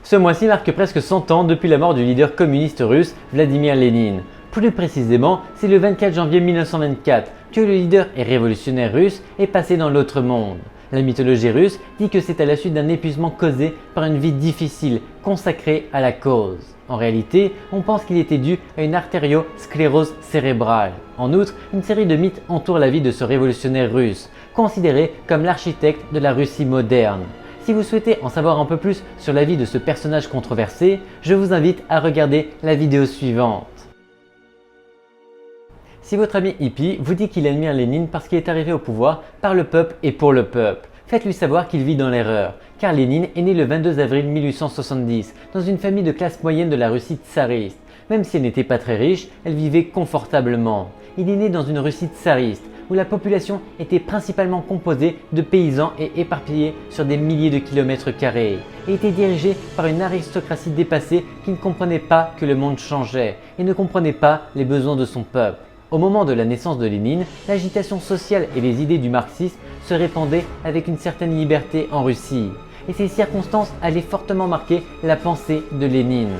Ce mois-ci marque presque 100 ans depuis la mort du leader communiste russe Vladimir Lénine. Plus précisément, c'est le 24 janvier 1924 que le leader et révolutionnaire russe est passé dans l'autre monde. La mythologie russe dit que c'est à la suite d'un épuisement causé par une vie difficile consacrée à la cause. En réalité, on pense qu'il était dû à une artériosclérose cérébrale. En outre, une série de mythes entoure la vie de ce révolutionnaire russe, considéré comme l'architecte de la Russie moderne. Si vous souhaitez en savoir un peu plus sur la vie de ce personnage controversé, je vous invite à regarder la vidéo suivante. Si votre ami hippie vous dit qu'il admire Lénine parce qu'il est arrivé au pouvoir par le peuple et pour le peuple, faites-lui savoir qu'il vit dans l'erreur, car Lénine est né le 22 avril 1870 dans une famille de classe moyenne de la Russie tsariste. Même si elle n'était pas très riche, elle vivait confortablement. Il est né dans une Russie tsariste où la population était principalement composée de paysans et éparpillée sur des milliers de kilomètres carrés, et était dirigée par une aristocratie dépassée qui ne comprenait pas que le monde changeait et ne comprenait pas les besoins de son peuple. Au moment de la naissance de Lénine, l'agitation sociale et les idées du marxisme se répandaient avec une certaine liberté en Russie, et ces circonstances allaient fortement marquer la pensée de Lénine.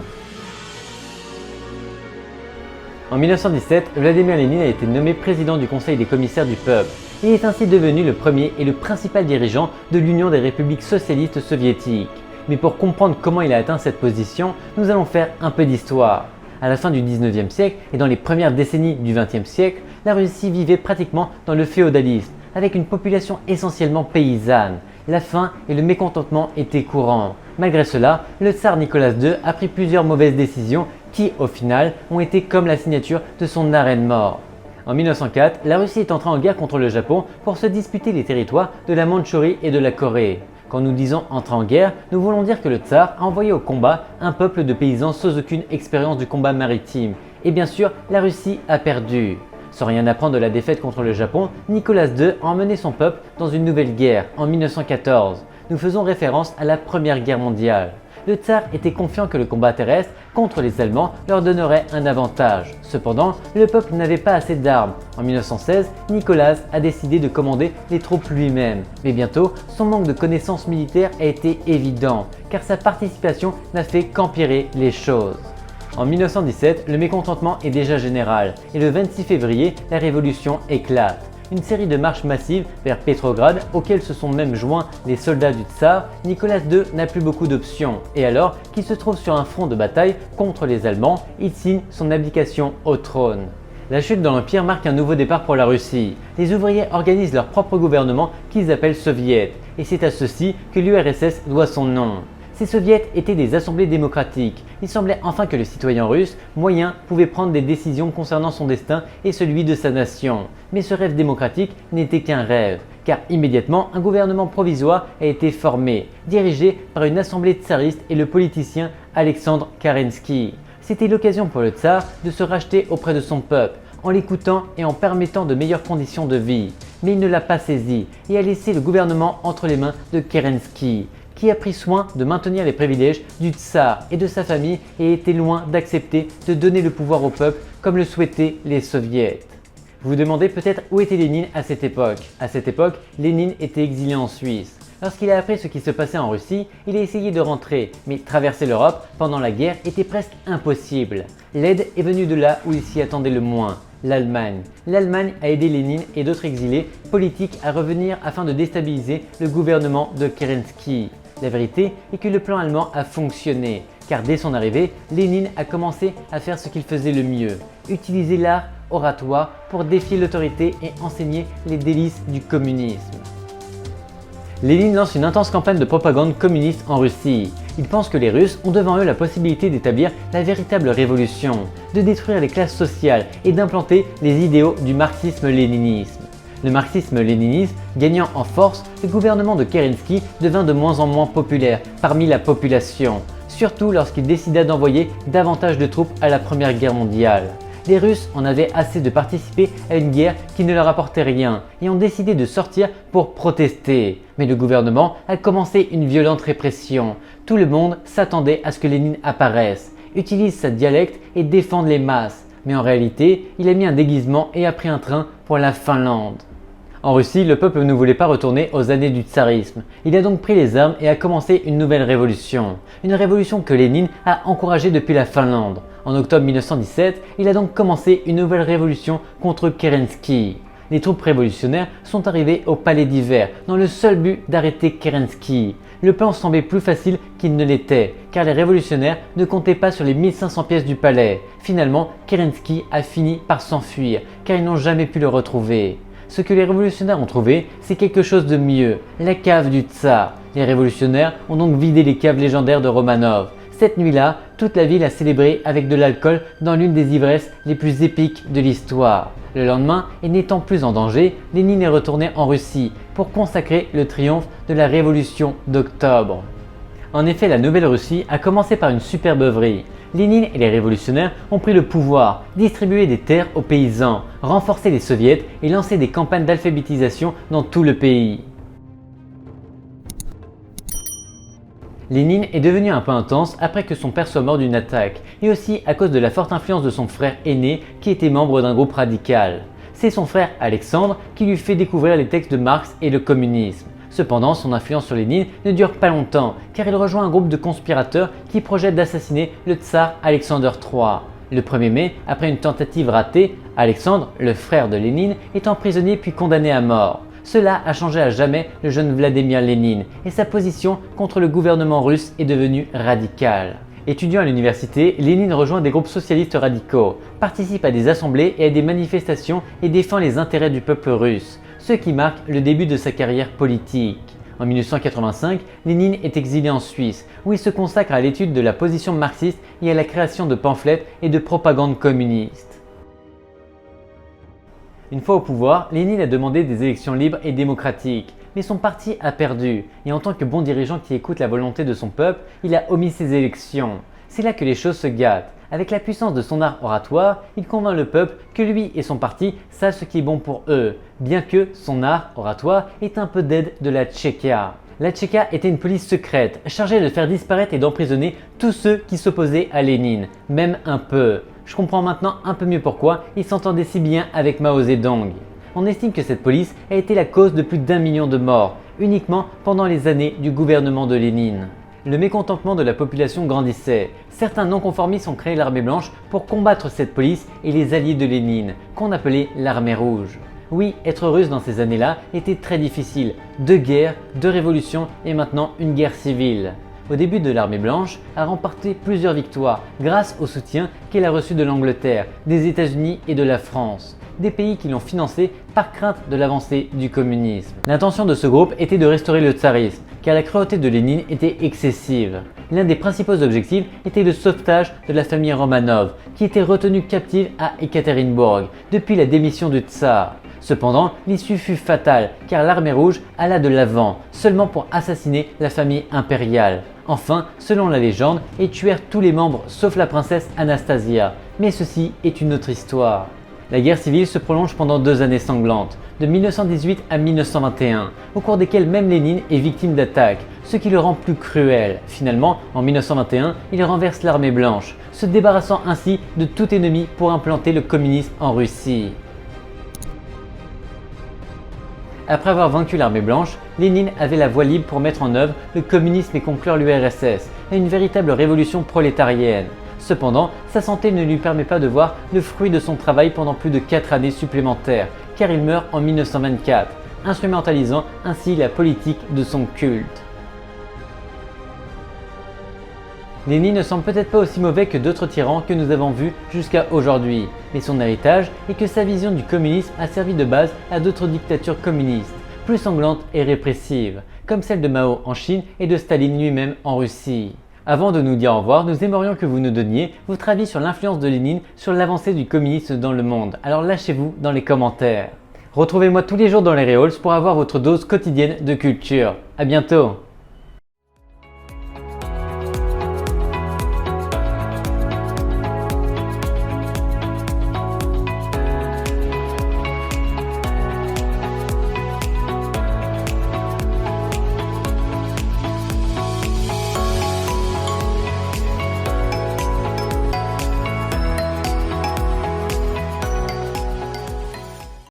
En 1917, Vladimir Lénine a été nommé président du Conseil des commissaires du peuple. Il est ainsi devenu le premier et le principal dirigeant de l'Union des républiques socialistes soviétiques. Mais pour comprendre comment il a atteint cette position, nous allons faire un peu d'histoire. À la fin du 19e siècle et dans les premières décennies du 20e siècle, la Russie vivait pratiquement dans le féodalisme, avec une population essentiellement paysanne. La faim et le mécontentement étaient courants. Malgré cela, le tsar Nicolas II a pris plusieurs mauvaises décisions qui, au final, ont été comme la signature de son arrêt de mort. En 1904, la Russie est entrée en guerre contre le Japon pour se disputer les territoires de la Mandchourie et de la Corée. Quand nous disons entrer en guerre, nous voulons dire que le tsar a envoyé au combat un peuple de paysans sans aucune expérience du combat maritime. Et bien sûr, la Russie a perdu. Sans rien apprendre de la défaite contre le Japon, Nicolas II a emmené son peuple dans une nouvelle guerre en 1914. Nous faisons référence à la Première Guerre mondiale. Le tsar était confiant que le combat terrestre contre les Allemands leur donnerait un avantage. Cependant, le peuple n'avait pas assez d'armes. En 1916, Nicolas a décidé de commander les troupes lui-même. Mais bientôt, son manque de connaissances militaires a été évident, car sa participation n'a fait qu'empirer les choses. En 1917, le mécontentement est déjà général et le 26 février, la révolution éclate. Une série de marches massives vers Petrograd auxquelles se sont même joints les soldats du tsar, Nicolas II n'a plus beaucoup d'options et alors qu'il se trouve sur un front de bataille contre les Allemands, il signe son abdication au trône. La chute de l'Empire marque un nouveau départ pour la Russie. Les ouvriers organisent leur propre gouvernement qu'ils appellent soviets et c'est à ceux-ci que l'URSS doit son nom. Ces soviets étaient des assemblées démocratiques. Il semblait enfin que le citoyen russe moyen pouvait prendre des décisions concernant son destin et celui de sa nation. Mais ce rêve démocratique n'était qu'un rêve, car immédiatement un gouvernement provisoire a été formé, dirigé par une assemblée tsariste et le politicien Alexandre Kerensky. C'était l'occasion pour le tsar de se racheter auprès de son peuple, en l'écoutant et en permettant de meilleures conditions de vie. Mais il ne l'a pas saisi et a laissé le gouvernement entre les mains de Kerensky, qui a pris soin de maintenir les privilèges du tsar et de sa famille et était loin d'accepter de donner le pouvoir au peuple comme le souhaitaient les soviets. Vous vous demandez peut-être où était Lénine à cette époque. À cette époque, Lénine était exilé en Suisse. Lorsqu'il a appris ce qui se passait en Russie, il a essayé de rentrer, mais traverser l'Europe pendant la guerre était presque impossible. L'aide est venue de là où il s'y attendait le moins, l'Allemagne. L'Allemagne a aidé Lénine et d'autres exilés politiques à revenir afin de déstabiliser le gouvernement de Kerensky. La vérité est que le plan allemand a fonctionné, car dès son arrivée, Lénine a commencé à faire ce qu'il faisait le mieux, utiliser l'art oratoire pour défier l'autorité et enseigner les délices du communisme. Lénine lance une intense campagne de propagande communiste en Russie. Il pense que les Russes ont devant eux la possibilité d'établir la véritable révolution, de détruire les classes sociales et d'implanter les idéaux du marxisme-léninisme. Le marxisme-léninisme gagnant en force, le gouvernement de Kerensky devint de moins en moins populaire parmi la population, surtout lorsqu'il décida d'envoyer davantage de troupes à la Première Guerre mondiale. Les Russes en avaient assez de participer à une guerre qui ne leur apportait rien et ont décidé de sortir pour protester. Mais le gouvernement a commencé une violente répression. Tout le monde s'attendait à ce que Lénine apparaisse, utilise sa dialecte et défende les masses. Mais en réalité, il a mis un déguisement et a pris un train pour la Finlande. En Russie, le peuple ne voulait pas retourner aux années du tsarisme. Il a donc pris les armes et a commencé une nouvelle révolution. Une révolution que Lénine a encouragée depuis la Finlande. En octobre 1917, il a donc commencé une nouvelle révolution contre Kerensky. Les troupes révolutionnaires sont arrivées au palais d'hiver dans le seul but d'arrêter Kerensky. Le plan semblait plus facile qu'il ne l'était, car les révolutionnaires ne comptaient pas sur les 1500 pièces du palais. Finalement, Kerensky a fini par s'enfuir, car ils n'ont jamais pu le retrouver. Ce que les révolutionnaires ont trouvé, c'est quelque chose de mieux, la cave du tsar. Les révolutionnaires ont donc vidé les caves légendaires de Romanov. Cette nuit-là, toute la ville a célébré avec de l'alcool dans l'une des ivresses les plus épiques de l'histoire. Le lendemain, et n'étant plus en danger, Lénine est retourné en Russie pour consacrer le triomphe de la révolution d'octobre. En effet, la Nouvelle-Russie a commencé par une superbe œuvrerie. Lénine et les révolutionnaires ont pris le pouvoir, distribué des terres aux paysans, renforcé les soviets et lancé des campagnes d'alphabétisation dans tout le pays. Lénine est devenu un peu intense après que son père soit mort d'une attaque, et aussi à cause de la forte influence de son frère aîné qui était membre d'un groupe radical. C'est son frère Alexandre qui lui fait découvrir les textes de Marx et le communisme. Cependant, son influence sur Lénine ne dure pas longtemps, car il rejoint un groupe de conspirateurs qui projettent d'assassiner le tsar Alexandre III. Le 1er mai, après une tentative ratée, Alexandre, le frère de Lénine, est emprisonné puis condamné à mort. Cela a changé à jamais le jeune Vladimir Lénine et sa position contre le gouvernement russe est devenue radicale. Étudiant à l'université, Lénine rejoint des groupes socialistes radicaux, participe à des assemblées et à des manifestations et défend les intérêts du peuple russe, ce qui marque le début de sa carrière politique. En 1985, Lénine est exilé en Suisse, où il se consacre à l'étude de la position marxiste et à la création de pamphlets et de propagande communiste. Une fois au pouvoir, Lénine a demandé des élections libres et démocratiques, mais son parti a perdu, et en tant que bon dirigeant qui écoute la volonté de son peuple, il a omis ces élections. C'est là que les choses se gâtent. Avec la puissance de son art oratoire, il convainc le peuple que lui et son parti savent ce qui est bon pour eux, bien que son art oratoire ait un peu d'aide de la Tchéka. La Tchéka était une police secrète, chargée de faire disparaître et d'emprisonner tous ceux qui s'opposaient à Lénine, même un peu. Je comprends maintenant un peu mieux pourquoi il s'entendait si bien avec Mao Zedong. On estime que cette police a été la cause de plus d'1 million de morts, uniquement pendant les années du gouvernement de Lénine. Le mécontentement de la population grandissait. Certains non-conformistes ont créé l'armée blanche pour combattre cette police et les alliés de Lénine, qu'on appelait l'armée rouge. Oui, être russe dans ces années-là était très difficile. 2 guerres, 2 révolutions et maintenant une guerre civile. Au début de l'armée blanche, a remporté plusieurs victoires grâce au soutien qu'elle a reçu de l'Angleterre, des États-Unis et de la France. Des pays qui l'ont financé par crainte de l'avancée du communisme. L'intention de ce groupe était de restaurer le tsarisme, car la cruauté de Lénine était excessive. L'un des principaux objectifs était le sauvetage de la famille Romanov, qui était retenue captive à Ekaterinbourg depuis la démission du tsar. Cependant, l'issue fut fatale, car l'armée rouge alla de l'avant, seulement pour assassiner la famille impériale. Enfin, selon la légende, ils tuèrent tous les membres sauf la princesse Anastasia. Mais ceci est une autre histoire. La guerre civile se prolonge pendant 2 années sanglantes, de 1918 à 1921, au cours desquelles même Lénine est victime d'attaques, ce qui le rend plus cruel. Finalement, en 1921, il renverse l'armée blanche, se débarrassant ainsi de tout ennemi pour implanter le communisme en Russie. Après avoir vaincu l'armée blanche, Lénine avait la voie libre pour mettre en œuvre le communisme et conclure l'URSS et une véritable révolution prolétarienne. Cependant, sa santé ne lui permet pas de voir le fruit de son travail pendant plus de 4 années supplémentaires, car il meurt en 1924, instrumentalisant ainsi la politique de son culte. Lénine ne semble peut-être pas aussi mauvais que d'autres tyrans que nous avons vus jusqu'à aujourd'hui, mais son héritage est que sa vision du communisme a servi de base à d'autres dictatures communistes, plus sanglantes et répressives, comme celle de Mao en Chine et de Staline lui-même en Russie. Avant de nous dire au revoir, nous aimerions que vous nous donniez votre avis sur l'influence de Lénine sur l'avancée du communisme dans le monde, alors lâchez-vous dans les commentaires. Retrouvez-moi tous les jours dans les Réols pour avoir votre dose quotidienne de culture. À bientôt!